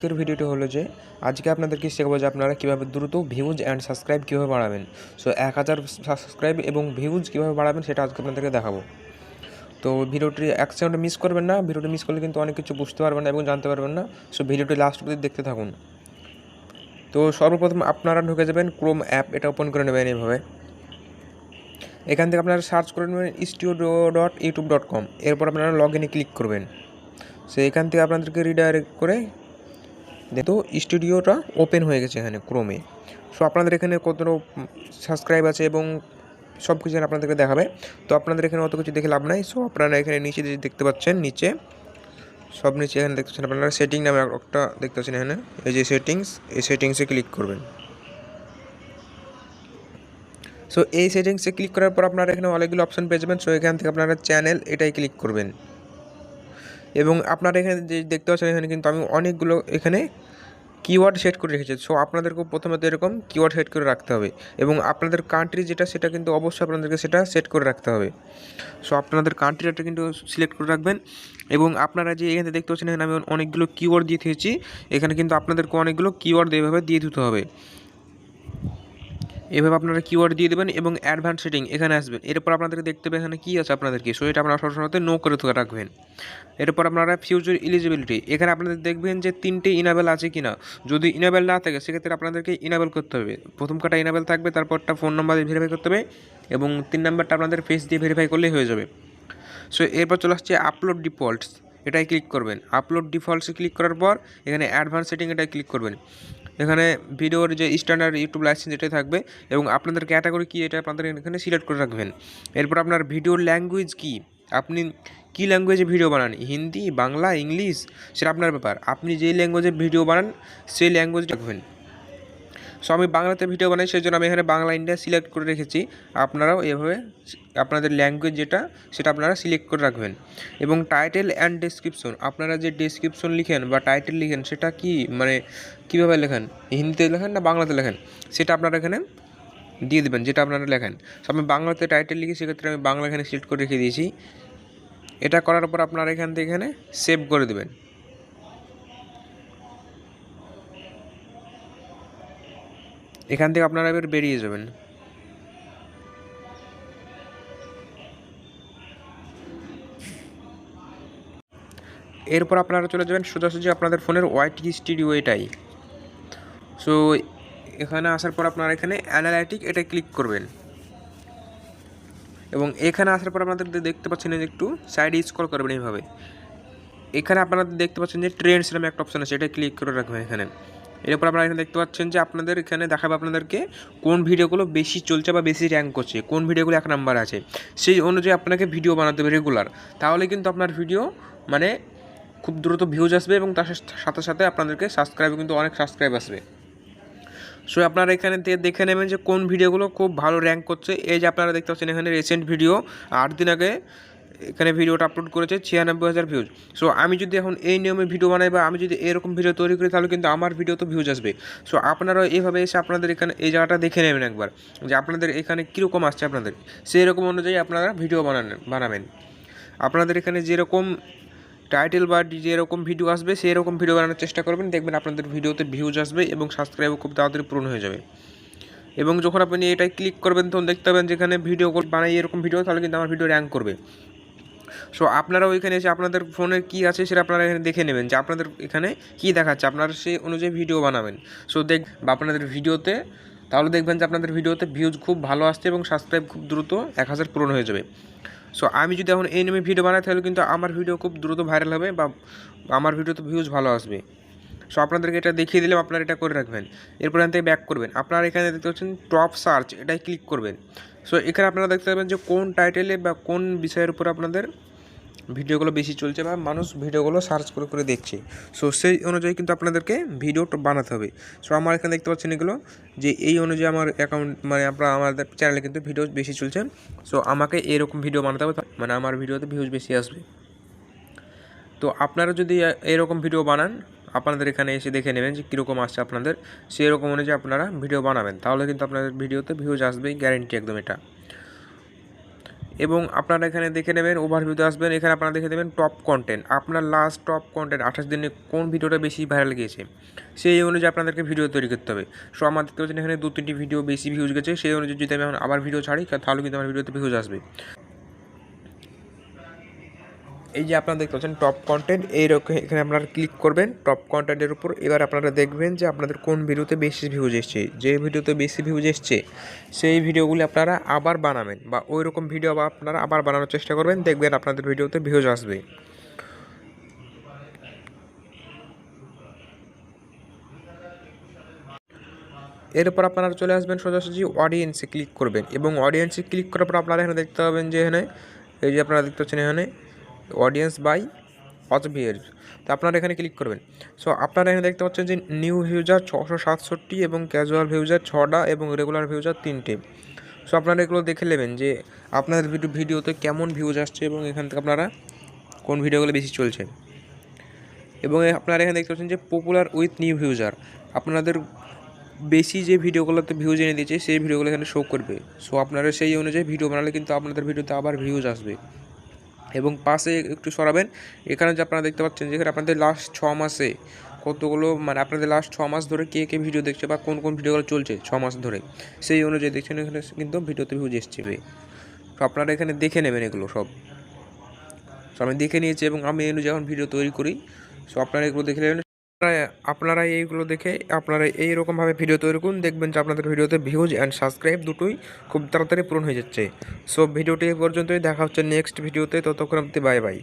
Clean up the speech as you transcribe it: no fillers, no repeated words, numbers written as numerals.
আজকের ভিডিওটি হলো যে আজকে আপনাদেরকে শেখাবো যে আপনারা কীভাবে দ্রুত ভিউজ অ্যান্ড সাবস্ক্রাইব কীভাবে বাড়াবেন। সো 1000 সাবস্ক্রাইব এবং ভিউজ কীভাবে বাড়াবেন সেটা আজকে আপনাদেরকে দেখাবো। তো ভিডিওটি এক সেকেন্ড মিস করবেন না, ভিডিওটি মিস করলে কিন্তু অনেক কিছু বুঝতে পারবেন না এবং জানতে পারবেন না। সো ভিডিওটি লাস্ট অবধি দেখতে থাকুন। তো সর্বপ্রথম আপনারা ঢুকে যাবেন ক্রোম অ্যাপ, এটা ওপেন করে নেবেন এইভাবে। এখান থেকে আপনারা সার্চ করে নেবেন studio.youtube.com। এরপর আপনারা লগ ইনে ক্লিক করবেন। সো এখান থেকে আপনাদেরকে রিডাইরেক্ট করে তো স্টুডিওটা ওপেন হয়ে গেছে এখানে ক্রোমে। সো আপনাদের এখানে কত সাবস্ক্রাইব আছে এবং সব কিছু আপনাদেরকে দেখাবে। তো আপনাদের এখানে অত কিছু দেখে লাভ নাই। সো আপনারা এখানে নিচে যে দেখতে পাচ্ছেন, নিচে সব নিচে এখানে দেখতে পাচ্ছেন আপনারা সেটিং নামে একটা দেখতে পাচ্ছেন এখানে, এই যে সেটিংস, এই সেটিংসে ক্লিক করবেন। সো এই সেটিংসে ক্লিক করার পর আপনারা এখানে অনেকগুলো অপশান পেয়ে যাবেন। সো এখান থেকে আপনারা চ্যানেল এটাই ক্লিক করবেন এবং আপনারা এখানে যে দেখতে পাচ্ছেন এখানে কিন্তু আমি অনেকগুলো এখানে কিওয়ার্ড সেট করে রেখেছি। সো আপনাদেরকেও প্রথমত এরকম কিওয়ার্ড সেট করে রাখতে হবে এবং আপনাদের কান্ট্রি যেটা সেটা কিন্তু অবশ্যই আপনাদেরকে সেটা সেট করে রাখতে হবে। সো আপনাদের কান্ট্রিটা কিন্তু সিলেক্ট করে রাখবেন এবং আপনারা যে এখানে দেখতে পাচ্ছেন এখানে আমি অনেকগুলো কিওয়ার্ড দিয়ে দিয়েছি। এখানে কিন্তু আপনাদেরকে অনেকগুলো কিওয়ার্ড এভাবে দিয়ে দিতে হবে। এভাবে আপনারা কিওয়ার্ড দিয়ে দেবেন এবং অ্যাডভান্স সেটিং এখানে আসবেন। এরপর আপনাদেরকে দেখতে হবে এখানে কী আছে আপনাদেরকে, সো এটা আপনারা সবসময় নো করে রাখবেন। এরপর আপনারা ফিউচার এলিজিবিলিটি, এখানে আপনাদের দেখবেন যে 3টে ইনেবল আছে কিনা। যদি ইনেবল না থাকে সেক্ষেত্রে আপনাদেরকে ইনেবল করতে হবে। প্রথম কাটা ইনেবল থাকবে, তারপরটা ফোন নাম্বার দিয়ে ভেরিফাই করতে হবে এবং 3 নাম্বারটা আপনাদের ফেস দিয়ে ভেরিফাই করলেই হয়ে যাবে। সো এরপর চলে আসছে আপলোড ডিফল্টস, এটাই ক্লিক করবেন। আপলোড ডিফল্টসে ক্লিক করার পর এখানে অ্যাডভান্স সেটিং এটাই ক্লিক করবেন। এখানে ভিডিওর যে স্ট্যান্ডার্ড ইউটিউব লাইসেন্স এটাই থাকবে এবং আপনাদের ক্যাটাগরি কী এটা আপনাদের এখানে সিলেক্ট করে রাখবেন। এরপর আপনার ভিডিওর ল্যাঙ্গুয়েজ কী, আপনি কী ল্যাঙ্গুয়েজে ভিডিও বানান, হিন্দি, বাংলা, ইংলিশ, সেটা আপনার ব্যাপার। আপনি যেই ল্যাঙ্গুয়েজে ভিডিও বানান সেই ল্যাঙ্গুয়েজটা রাখবেন। সো আমি বাংলাতে ভিডিও বানাই, সেই জন্য আমি এখানে বাংলা ইন্ডিয়া সিলেক্ট করে রেখেছি। আপনারাও এভাবে আপনাদের ল্যাঙ্গুয়েজ যেটা সেটা আপনারা সিলেক্ট করে রাখবেন এবং টাইটেল অ্যান্ড ডেসক্রিপশন, আপনারা যে ডেসক্রিপশন লিখেন বা টাইটেল লিখেন সেটা কি মানে কীভাবে লেখেন, হিন্দিতে লেখেন না বাংলাতে লেখেন, সেটা আপনারা এখানে দিয়ে দেবেন যেটা আপনারা লেখেন। সো আমি বাংলাতে টাইটেল লিখি, সেক্ষেত্রে আমি বাংলা এখানে সিলেক্ট করে রেখে দিয়েছি। এটা করার পর আপনারা এখান থেকে এখানে সেভ করে দেবেন। এখান থেকে আপনারা এবার বেরিয়ে যাবেন। এরপর আপনারা চলে যাবেন সোজাসুজি আপনাদের ফোনের ওয়াইটি স্টুডিও এটাই। সো এখানে আসার পর আপনারা এখানে অ্যানালাইটিক এটা ক্লিক করবেন এবং এখানে আসার পর আপনাদের দেখতে পাচ্ছেন যে একটু সাইডে স্ক্রল করবেন এইভাবে। এখানে আপনারা দেখতে পাচ্ছেন যে ট্রেন্ডস নামে একটা অপশান আছে, এটা ক্লিক করে রাখবেন এখানে। এরপর আপনারা এখানে দেখতে পাচ্ছেন যে আপনাদের এখানে দেখাবে আপনাদেরকে কোন ভিডিওগুলো বেশি চলছে বা বেশি র্যাঙ্ক করছে, কোন ভিডিওগুলো 1 নাম্বার আছে, সেই অনুযায়ী আপনাকে ভিডিও বানাতে হবে রেগুলার। তাহলে কিন্তু আপনার ভিডিও মানে খুব দ্রুত ভিউজ আসবে এবং তার সাথে সাথে আপনাদেরকে সাবস্ক্রাইব কিন্তু অনেক সাবস্ক্রাইব আসবে। সো আপনারা এখানে দেখে নেবেন যে কোন ভিডিওগুলো খুব ভালো র্যাঙ্ক করছে। এই যে আপনারা দেখতে পাচ্ছেন এখানে রিসেন্ট ভিডিও 8 দিন আগে এখানে ভিডিওটা আপলোড করেছে 96,000 ভিউজ। সো আমি যদি এখন এই নিয়মে ভিডিও বানাই বা আমি যদি এরকম ভিডিও তৈরি করি তাহলে কিন্তু আমার ভিডিও তো ভিউজ আসবে। সো আপনারাও এইভাবে এসে আপনাদের এখানে এই জায়গাটা দেখে নেবেন একবার যে আপনাদের এখানে কীরকম আসছে, আপনাদের সেই রকম অনুযায়ী আপনারা ভিডিও বানাবেন। আপনাদের এখানে যেরকম টাইটেল বা যেরকম ভিডিও আসবে সেই রকম ভিডিও বানানোর চেষ্টা করবেন, দেখবেন আপনাদের ভিডিওতে ভিউজ আসবে এবং সাবস্ক্রাইবও খুব তাড়াতাড়ি পূরণ হয়ে যাবে। এবং যখন আপনি এটাই ক্লিক করবেন তখন দেখতে পাবেন যেখানে ভিডিও বানাই এরকম ভিডিও, তাহলে কিন্তু আমার ভিডিও র্যাঙ্ক করবে। সো আপনারাও এখানে এসে আপনাদের ফোনে কী আছে সেটা আপনারা এখানে দেখে নেবেন যে আপনাদের এখানে কী দেখাচ্ছে, আপনারা সেই অনুযায়ী ভিডিও বানাবেন। সো বা আপনাদের ভিডিওতে তাহলে দেখবেন যে আপনাদের ভিডিওতে ভিউজ খুব ভালো আসছে এবং সাবস্ক্রাইব খুব দ্রুত 1000 পূরণ হয়ে যাবে। সো আমি যদি এখন এই নিয়মে ভিডিও বানাই তাহলে কিন্তু আমার ভিডিও খুব দ্রুত ভাইরাল হবে বা আমার ভিডিওতে ভিউজ ভালো আসবে। সো আপনাদেরকে এটা দেখিয়ে দিলাম, আপনারা এটা করে রাখবেন। এরপর এখান থেকে ব্যাক করবেন, আপনারা এখানে দেখতে পাচ্ছেন টপ সার্চ, এটাই ক্লিক করবেন। সো এখানে আপনারা দেখতে পাবেন যে কোন টাইটেলে বা কোন বিষয়ের উপর আপনাদের ভিডিওগুলো বেশি চলছে বা মানুষ ভিডিওগুলো সার্চ করে করে দেখছে। সো সেই অনুযায়ী কিন্তু আপনাদেরকে ভিডিও বানাতে হবে। সো আমার এখানে দেখতে পাচ্ছেন এগুলো যে এই অনুযায়ী আমার অ্যাকাউন্ট মানে আমাদের চ্যানেলে কিন্তু ভিডিও বেশি চলছে। সো আমাকে এরকম ভিডিও বানাতে হবে, মানে আমার ভিডিওতে ভিউজ বেশি আসবে। তো আপনারা যদি এরকম ভিডিও বানান আপনাদের এখানে এসে দেখে নেবেন যে কীরকম আসছে আপনাদের, সেই রকম অনুযায়ী আপনারা ভিডিও বানাবেন, তাহলে কিন্তু আপনাদের ভিডিওতে ভিউজ আসবেই, গ্যারেন্টি একদম এটা। এবং আপনারা এখানে দেখে নেবেন, ওভারভিউতে আসবেন, এখানে আপনারা দেখে নেবেন টপ কন্টেন্ট, আপনার লাস্ট টপ কন্টেন্ট 28 দিনে কোন ভিডিওটা বেশি ভাইরাল গিয়েছে সেই অনুযায়ী আপনাদেরকে ভিডিও তৈরি করতে হবে। সো আমার দেখতে পাচ্ছেন এখানে 2-3টি ভিডিও বেশি ভিউজ গেছে, সেই অনুযায়ী যদি আমি এখন আবার ভিডিও ছাড়ি তাহলে কিন্তু আমার ভিডিওতে ভিউজ আসবে। এই যে আপনারা দেখতে পাচ্ছেন টপ কন্টেন্ট, এইরকম এখানে আপনারা ক্লিক করবেন টপ কন্টেন্টের উপর। এবার আপনারা দেখবেন যে আপনাদের কোন ভিডিওতে বেশি ভিউজ এসছে, যে ভিডিওতে বেশি ভিউজ এসছে সেই ভিডিওগুলি আপনারা আবার বানাবেন, বা ওই রকম ভিডিও আপনারা আবার বানানোর চেষ্টা করবেন, দেখবেন আপনাদের ভিডিওতে ভিউজ আসবে। এরপর আপনারা চলে আসবেন সোজাসুজি অডিয়েন্সে ক্লিক করবেন, এবং অডিয়েন্সে ক্লিক করার পর আপনারা এখানে দেখতে পাবেন যে এখানে এই যে আপনারা দেখতে পাচ্ছেন এখানে অডিয়েন্স বাই ওয়াচ ভিউয়ার্স, তো আপনারা এখানে ক্লিক করবেন। সো আপনারা এখানে দেখতে পাচ্ছেন যে নিউ ভিউজার 667 এবং ক্যাজুয়াল ভিউজার 6টা এবং রেগুলার ভিউজার 3টে। সো আপনারা এগুলো দেখে নেবেন যে আপনাদের ভিডিওতে কেমন ভিউজ আসছে এবং এখান থেকে আপনারা কোন ভিডিওগুলো বেশি চলছে। এবং আপনারা এখানে দেখতে পাচ্ছেন যে পপুলার উইথ নিউ ভিউজার, আপনাদের বেশি যে ভিডিওগুলোতে ভিউজ এনে দিয়েছে সেই ভিডিওগুলো এখানে শো করবে। সো আপনারা সেই অনুযায়ী ভিডিও বানালে কিন্তু আপনাদের ভিডিওতে আবার ভিউজ আসবে। এবং পাশে একটু সরাবেন, এখানে যে আপনারা দেখতে পাচ্ছেন যেখানে আপনাদের লাস্ট 6 মাসে কতগুলো, মানে আপনাদের লাস্ট 6 মাস ধরে কে কে ভিডিও দেখছে বা কোন কোন ভিডিওগুলো চলছে 6 মাস ধরে, সেই অনুযায়ী দেখছেন এখানে কিন্তু ভিডিওতে ভিউজ এসছে। তো আপনারা এখানে দেখে নেবেন এগুলো সব। সো আমি দেখে নিয়েছি এবং আমি এই অনুযায়ী এখন ভিডিও তৈরি করি। সো আপনারা এগুলো দেখে নেবেন, আপনারা এইগুলো দেখে আপনারা এইরকমভাবে ভিডিও তৈরি করুন, দেখবেন যে আপনাদের ভিডিওতে ভিউজ অ্যান্ড সাবস্ক্রাইব দুটোই খুব তাড়াতাড়ি পূরণ হয়ে যাচ্ছে। সো ভিডিওটি এই পর্যন্তই, দেখা হচ্ছে নেক্সট ভিডিওতে, ততক্ষণ অবধি বাই বাই।